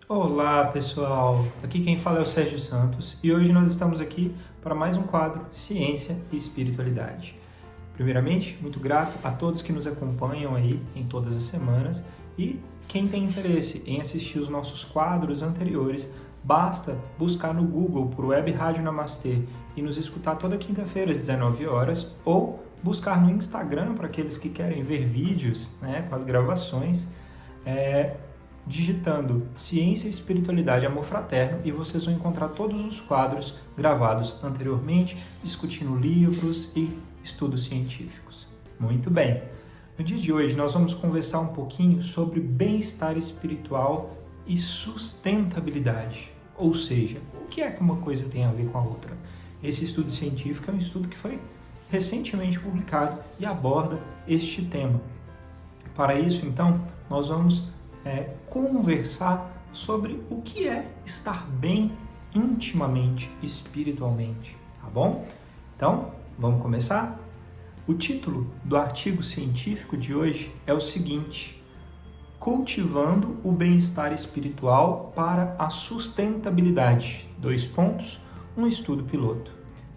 Olá pessoal, aqui quem fala é o Sérgio Santos e hoje nós estamos aqui para mais um quadro Ciência e Espiritualidade. Primeiramente, muito grato a todos que nos acompanham aí em todas as semanas e quem tem interesse em assistir os nossos quadros anteriores, basta buscar no Google por Web Rádio Namastê e nos escutar toda quinta-feira às 19 horas ou buscar no Instagram para aqueles que querem ver vídeos, com as gravações, digitando Ciência, Espiritualidade e Amor Fraterno e vocês vão encontrar todos os quadros gravados anteriormente, discutindo livros e estudos científicos. Muito bem! No dia de hoje nós vamos conversar um pouquinho sobre bem-estar espiritual e sustentabilidade, ou seja, o que é que uma coisa tem a ver com a outra. Esse estudo científico é um estudo que foi recentemente publicado e aborda este tema. Para isso, então, nós vamos conversar sobre o que é estar bem intimamente, espiritualmente, tá bom? Então, vamos começar? O título do artigo científico de hoje é o seguinte: Cultivando o bem-estar espiritual para a sustentabilidade. Um estudo piloto.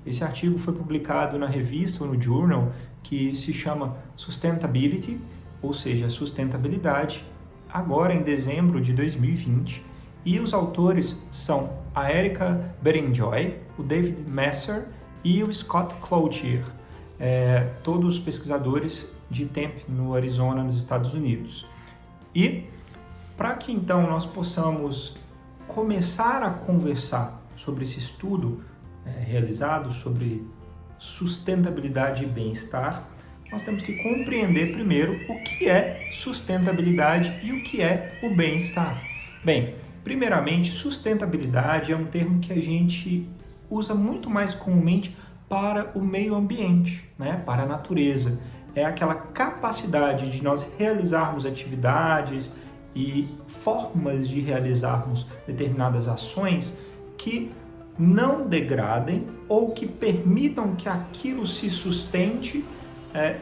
Esse artigo foi publicado na revista ou no journal que se chama Sustainability, ou seja, sustentabilidade, agora em dezembro de 2020, e os autores são a Erica Berenjoy, o David Messer e o Scott Cloutier, todos pesquisadores de Tempe, no Arizona, nos Estados Unidos. E para que então nós possamos começar a conversar sobre esse estudo realizado sobre sustentabilidade e bem-estar, nós temos que compreender primeiro o que é sustentabilidade e o que é o bem-estar. Bem, primeiramente, sustentabilidade é um termo que a gente usa muito mais comumente para o meio ambiente, para a natureza. É aquela capacidade de nós realizarmos atividades e formas de realizarmos determinadas ações que não degradem ou que permitam que aquilo se sustente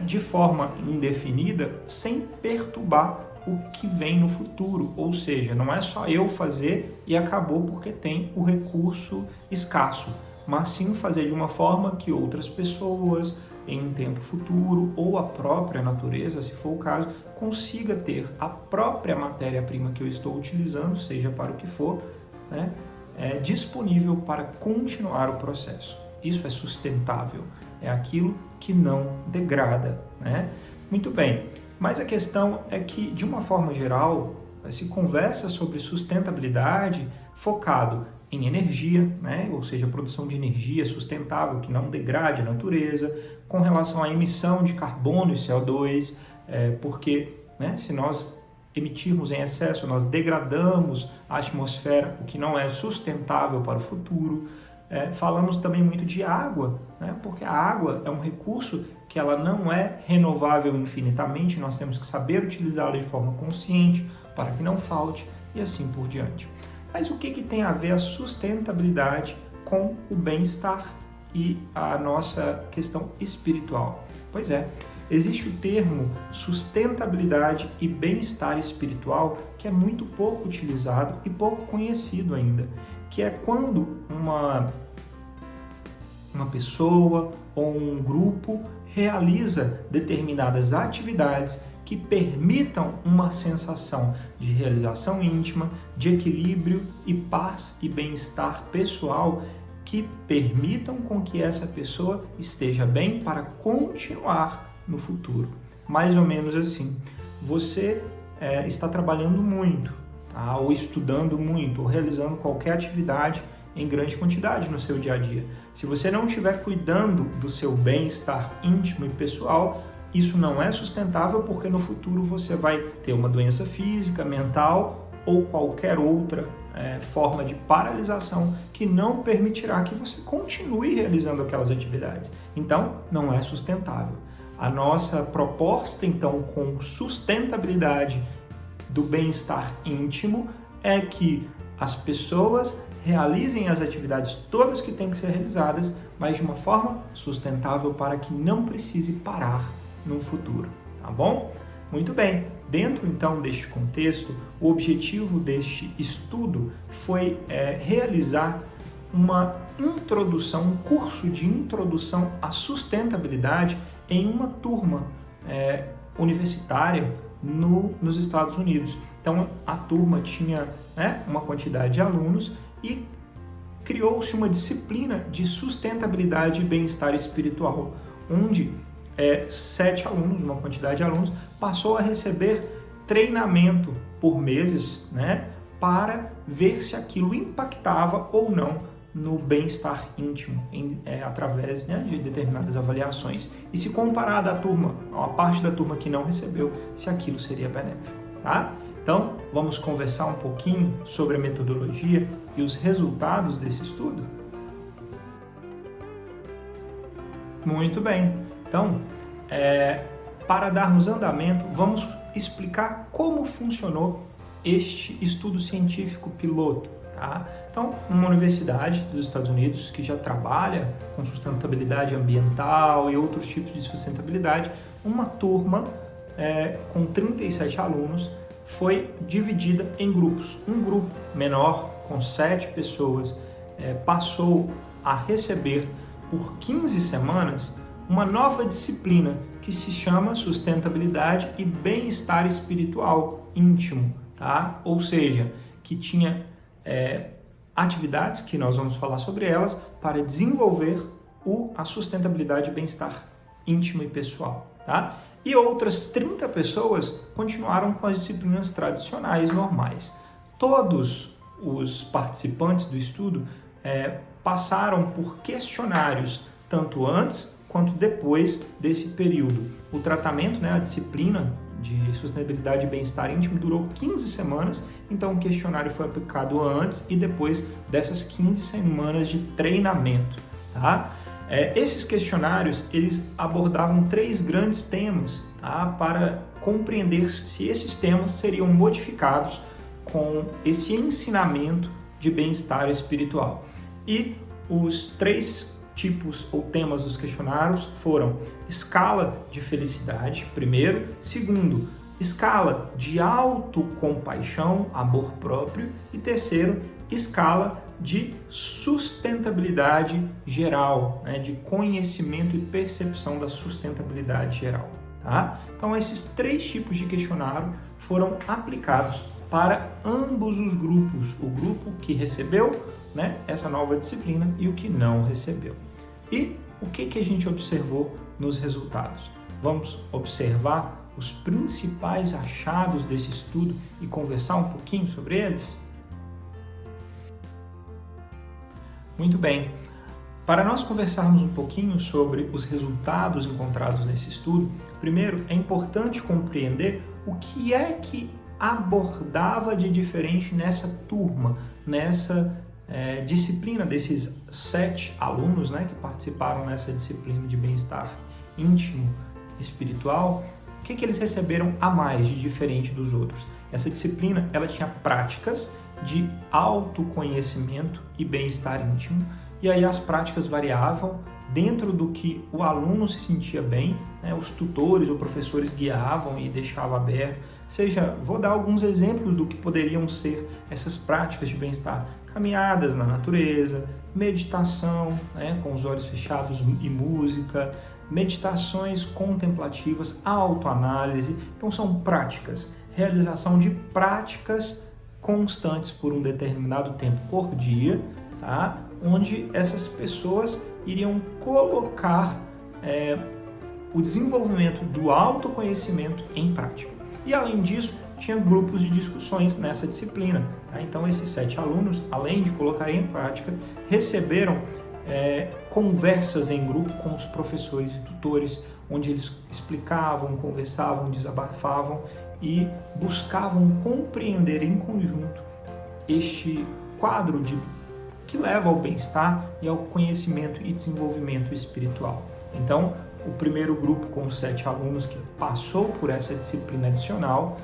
de forma indefinida, sem perturbar o que vem no futuro. Ou seja, não é só eu fazer e acabou porque tem o recurso escasso, mas sim fazer de uma forma que outras pessoas, em um tempo futuro, ou a própria natureza, se for o caso, consiga ter a própria matéria-prima que eu estou utilizando, seja para o que for, disponível para continuar o processo. Isso é sustentável, é aquilo que não degrada, Muito bem, mas a questão é que, de uma forma geral, se conversa sobre sustentabilidade focado em energia, ou seja, a produção de energia sustentável que não degrade a natureza, com relação à emissão de carbono e CO2, porque se nós emitirmos em excesso, nós degradamos a atmosfera, o que não é sustentável para o futuro. Falamos também muito de água, porque a água é um recurso que ela não é renovável infinitamente, nós temos que saber utilizá-la de forma consciente para que não falte e assim por diante. Mas o que tem a ver a sustentabilidade com o bem-estar e a nossa questão espiritual? Pois é, existe o termo sustentabilidade e bem-estar espiritual que é muito pouco utilizado e pouco conhecido ainda, que é quando uma pessoa ou um grupo realiza determinadas atividades que permitam uma sensação de realização íntima, de equilíbrio e paz e bem-estar pessoal que permitam com que essa pessoa esteja bem para continuar no futuro. Mais ou menos assim, você está trabalhando muito, ou estudando muito, ou realizando qualquer atividade em grande quantidade no seu dia a dia. Se você não estiver cuidando do seu bem-estar íntimo e pessoal, isso não é sustentável, porque no futuro você vai ter uma doença física, mental ou qualquer outra forma de paralisação que não permitirá que você continue realizando aquelas atividades. Então, não é sustentável. A nossa proposta, então, com sustentabilidade do bem-estar íntimo é que as pessoas realizem as atividades todas que têm que ser realizadas, mas de uma forma sustentável para que não precise parar no futuro, tá bom? Muito bem, dentro então deste contexto, o objetivo deste estudo foi realizar uma introdução, um curso de introdução à sustentabilidade em uma turma universitária nos Estados Unidos. Então a turma tinha uma quantidade de alunos e criou-se uma disciplina de sustentabilidade e bem-estar espiritual, onde 7 alunos, uma quantidade de alunos, passou a receber treinamento por meses, para ver se aquilo impactava ou não no bem-estar íntimo, através de determinadas avaliações. E se comparada à turma, a parte da turma que não recebeu, se aquilo seria benéfico, tá? Então, vamos conversar um pouquinho sobre a metodologia e os resultados desse estudo? Muito bem. Então, para darmos andamento, vamos explicar como funcionou este estudo científico piloto. Tá? Então, uma universidade dos Estados Unidos que já trabalha com sustentabilidade ambiental e outros tipos de sustentabilidade, uma turma com 37 alunos foi dividida em grupos. Um grupo menor, com 7 pessoas, passou a receber por 15 semanas uma nova disciplina que se chama sustentabilidade e bem-estar espiritual íntimo, tá? Ou seja, que tinha atividades, que nós vamos falar sobre elas, para desenvolver a sustentabilidade e bem-estar íntimo e pessoal, tá? E outras 30 pessoas continuaram com as disciplinas tradicionais normais. Todos os participantes do estudo passaram por questionários, tanto antes quanto depois desse período. O tratamento, a disciplina de sustentabilidade e bem-estar íntimo durou 15 semanas, então o questionário foi aplicado antes e depois dessas 15 semanas de treinamento. Tá? Esses questionários, eles abordavam 3 grandes temas, tá? Para compreender se esses temas seriam modificados com esse ensinamento de bem-estar espiritual. E os 3 tipos ou temas dos questionários foram escala de felicidade, primeiro, segundo, escala de autocompaixão, amor próprio, e terceiro, escala de sustentabilidade geral, de conhecimento e percepção da sustentabilidade geral. Tá? Então, esses 3 tipos de questionário foram aplicados para ambos os grupos, o grupo que recebeu essa nova disciplina e o que não recebeu. E o que a gente observou nos resultados? Vamos observar os principais achados desse estudo e conversar um pouquinho sobre eles? Muito bem. Para nós conversarmos um pouquinho sobre os resultados encontrados nesse estudo, primeiro é importante compreender o que é que abordava de diferente nessa turma, nessa disciplina desses 7 alunos que participaram nessa disciplina de bem-estar íntimo espiritual. O que eles receberam a mais de diferente dos outros? Essa disciplina ela tinha práticas de autoconhecimento e bem-estar íntimo, e aí as práticas variavam dentro do que o aluno se sentia bem, os tutores ou professores guiavam e deixavam aberto. Vou dar alguns exemplos do que poderiam ser essas práticas de bem-estar. Caminhadas na natureza, meditação com os olhos fechados e música, meditações contemplativas, autoanálise. Então são práticas, realização de práticas constantes por um determinado tempo por dia, tá? Onde essas pessoas iriam colocar o desenvolvimento do autoconhecimento em prática. E além disso, tinha grupos de discussões nessa disciplina. Tá? Então esses 7 alunos, além de colocarem em prática, receberam conversas em grupo com os professores e tutores, onde eles explicavam, conversavam, desabafavam e buscavam compreender em conjunto este quadro que leva ao bem-estar e ao conhecimento e desenvolvimento espiritual. Então, o primeiro grupo com os 7 alunos que passou por essa disciplina adicional,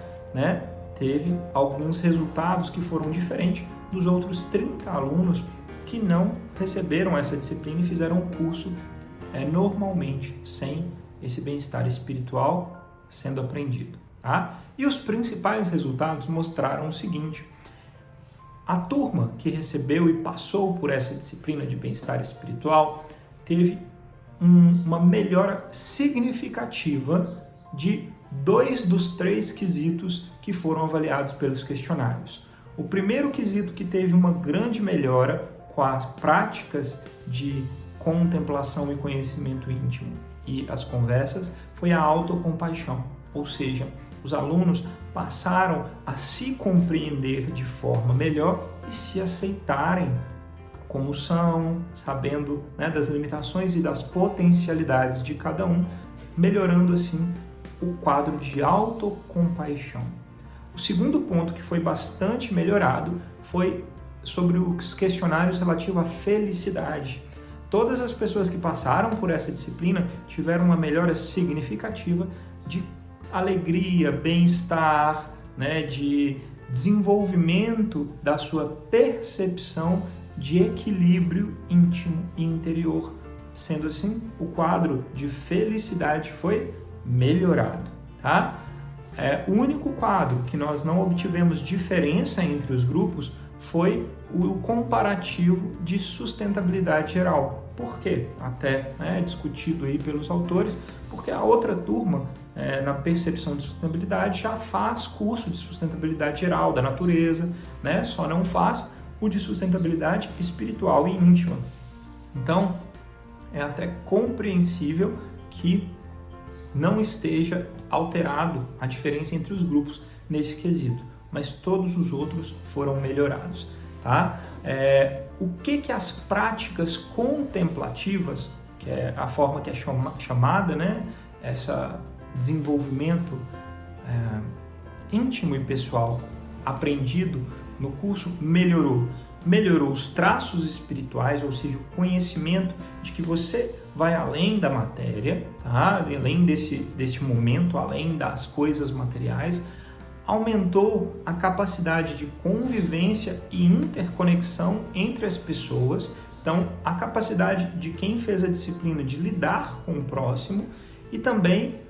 teve alguns resultados que foram diferentes dos outros 30 alunos que não receberam essa disciplina e fizeram o curso normalmente, sem esse bem-estar espiritual sendo aprendido. tá? E os principais resultados mostraram o seguinte: a turma que recebeu e passou por essa disciplina de bem-estar espiritual teve uma melhora significativa de 2 dos 3 quesitos que foram avaliados pelos questionários. O primeiro quesito que teve uma grande melhora com as práticas de contemplação e conhecimento íntimo e as conversas foi a autocompaixão, ou seja, os alunos passaram a se compreender de forma melhor e se aceitarem como são, sabendo, né, das limitações e das potencialidades de cada um, melhorando assim o quadro de autocompaixão. O segundo ponto que foi bastante melhorado foi sobre os questionários relativos à felicidade. Todas as pessoas que passaram por essa disciplina tiveram uma melhora significativa de alegria, bem-estar, né, de desenvolvimento da sua percepção de equilíbrio íntimo e interior. Sendo assim, o quadro de felicidade foi melhorado, tá? O único quadro que nós não obtivemos diferença entre os grupos foi o comparativo de sustentabilidade geral. Por quê? Até discutido aí pelos autores, porque a outra turma, na percepção de sustentabilidade, já faz curso de sustentabilidade geral da natureza, né? Só não faz o de sustentabilidade espiritual e íntima. Então, é até compreensível que não esteja alterado a diferença entre os grupos nesse quesito, mas todos os outros foram melhorados, tá? O que as práticas contemplativas, que é a forma que é chamada, né, esse desenvolvimento íntimo e pessoal aprendido no curso melhorou? Melhorou os traços espirituais, ou seja, o conhecimento de que você vai além da matéria, tá? Além desse momento, além das coisas materiais, aumentou a capacidade de convivência e interconexão entre as pessoas, então a capacidade de quem fez a disciplina de lidar com o próximo e também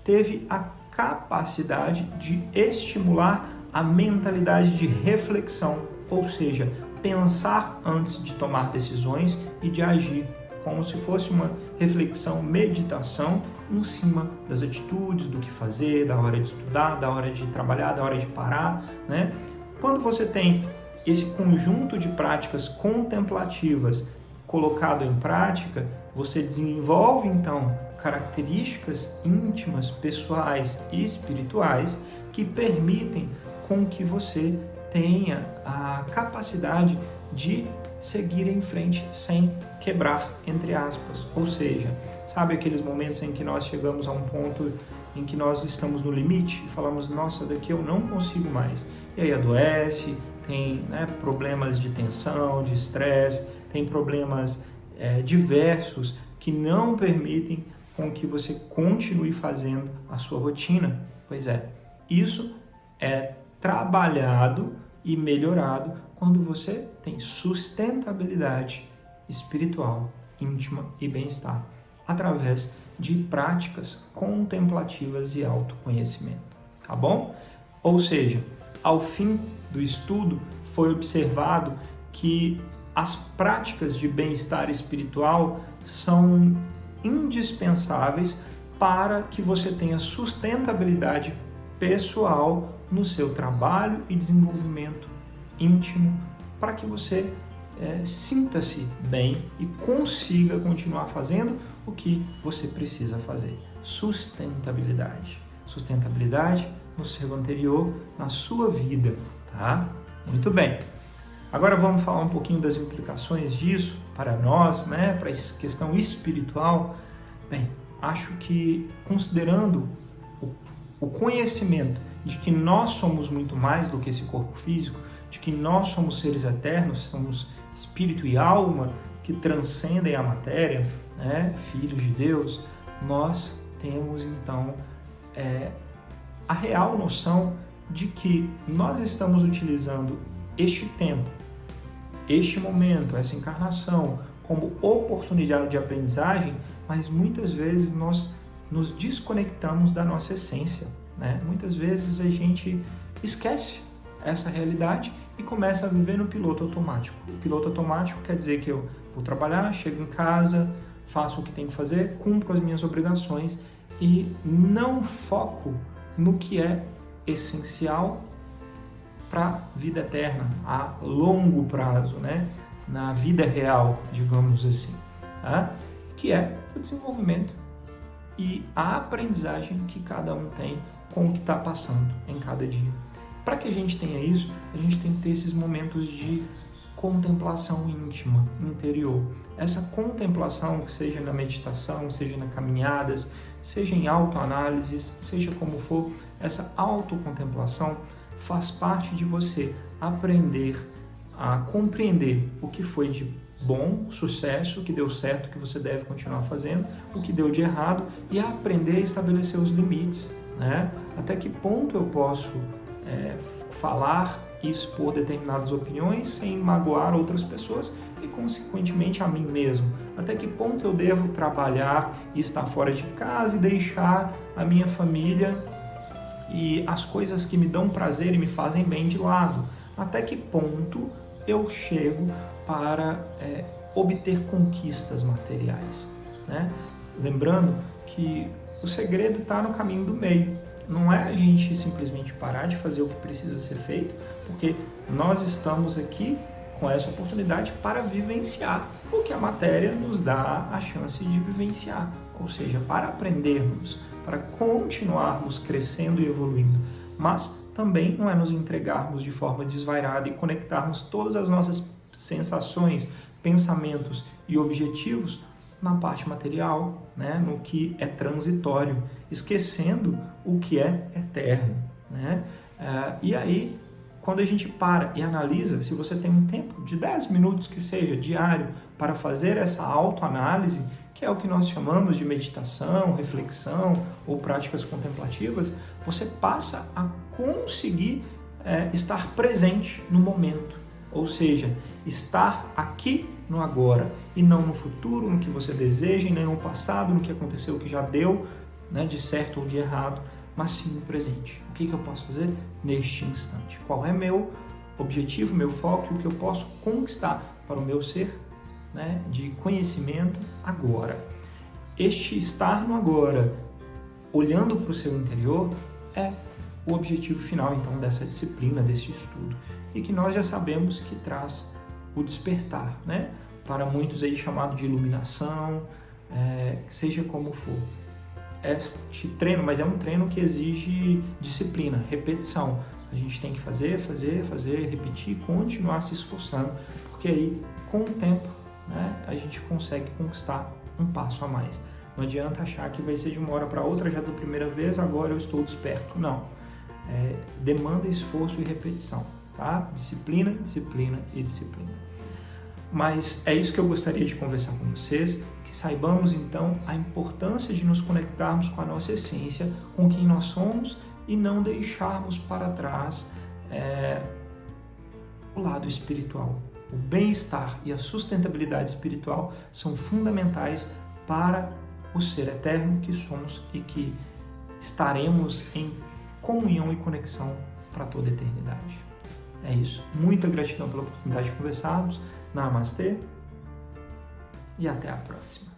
teve a capacidade de estimular a mentalidade de reflexão, ou seja, pensar antes de tomar decisões e de agir, como se fosse uma reflexão, meditação em cima das atitudes, do que fazer, da hora de estudar, da hora de trabalhar, da hora de parar, né? Quando você tem esse conjunto de práticas contemplativas colocado em prática, você desenvolve então características íntimas, pessoais e espirituais que permitem com que você tenha a capacidade de seguir em frente sem quebrar, entre aspas. Ou seja, sabe aqueles momentos em que nós chegamos a um ponto em que nós estamos no limite e falamos, nossa, daqui eu não consigo mais. E aí adoece, tem problemas de tensão, de estresse, tem problemas diversos que não permitem com que você continue fazendo a sua rotina. Pois é, isso é trabalhado e melhorado quando você tem sustentabilidade espiritual, íntima e bem-estar, através de práticas contemplativas e autoconhecimento, tá bom? Ou seja, ao fim do estudo foi observado que as práticas de bem-estar espiritual são indispensáveis para que você tenha sustentabilidade pessoal no seu trabalho e desenvolvimento íntimo, para que você sinta-se bem e consiga continuar fazendo o que você precisa fazer. Sustentabilidade. Sustentabilidade no seu anterior, na sua vida, tá? Muito bem. Agora vamos falar um pouquinho das implicações disso para nós, né? Para essa questão espiritual. Bem, acho que considerando o conhecimento de que nós somos muito mais do que esse corpo físico, de que nós somos seres eternos, somos espírito e alma que transcendem a matéria, né? Filhos de Deus, nós temos então a real noção de que nós estamos utilizando este tempo, este momento, essa encarnação como oportunidade de aprendizagem, mas muitas vezes nós nos desconectamos da nossa essência, né? Muitas vezes a gente esquece essa realidade e começa a viver no piloto automático. O piloto automático quer dizer que eu vou trabalhar, chego em casa, faço o que tenho que fazer, cumpro as minhas obrigações e não foco no que é essencial para a vida eterna, a longo prazo, né? Na vida real, digamos assim, tá? Que é o desenvolvimento e a aprendizagem que cada um tem com o que está passando em cada dia. Para que a gente tenha isso, a gente tem que ter esses momentos de contemplação íntima, interior. Essa contemplação, que seja na meditação, seja nas caminhadas, seja em autoanálises, seja como for, essa autocontemplação faz parte de você aprender a compreender o que foi de bom, sucesso, o que deu certo, o que você deve continuar fazendo, o que deu de errado e a aprender a estabelecer os limites, né? Até que ponto eu posso falar e expor determinadas opiniões sem magoar outras pessoas e, consequentemente, a mim mesmo. Até que ponto eu devo trabalhar e estar fora de casa e deixar a minha família e as coisas que me dão prazer e me fazem bem de lado. Até que ponto eu chego para obter conquistas materiais, né? Lembrando que o segredo está no caminho do meio. Não é a gente simplesmente parar de fazer o que precisa ser feito, porque nós estamos aqui com essa oportunidade para vivenciar o que a matéria nos dá a chance de vivenciar, ou seja, para aprendermos, para continuarmos crescendo e evoluindo, mas também não é nos entregarmos de forma desvairada e conectarmos todas as nossas sensações, pensamentos e objetivos na parte material, né? No que é transitório, esquecendo o que é eterno, né? E aí, quando a gente para e analisa, se você tem um tempo de 10 minutos que seja diário para fazer essa autoanálise, que é o que nós chamamos de meditação, reflexão ou práticas contemplativas, você passa a conseguir estar presente no momento, ou seja, estar aqui no agora e não no futuro, no que você deseja, e nem no passado, no que aconteceu, o que já deu, né, de certo ou de errado, mas sim no presente. O que eu posso fazer neste instante? Qual é meu objetivo, meu foco e o que eu posso conquistar para o meu ser, né, de conhecimento agora? Este estar no agora, olhando para o seu interior, é o objetivo final, então, dessa disciplina, desse estudo, e que nós já sabemos que traz o despertar, né? Para muitos aí chamado de iluminação, seja como for. Este treino, mas é um treino que exige disciplina, repetição. A gente tem que fazer, repetir, continuar se esforçando, porque aí, com o tempo, né, a gente consegue conquistar um passo a mais. Não adianta achar que vai ser de uma hora para outra, já da primeira vez, agora eu estou desperto. Não. Demanda esforço e repetição, tá? Disciplina, disciplina e disciplina. Mas é isso que eu gostaria de conversar com vocês, que saibamos então a importância de nos conectarmos com a nossa essência, com quem nós somos e não deixarmos para trás o lado espiritual. O bem-estar e a sustentabilidade espiritual são fundamentais para o ser eterno que somos e que estaremos em comunhão e conexão para toda a eternidade. É isso. Muita gratidão pela oportunidade de conversarmos. Namastê e até a próxima.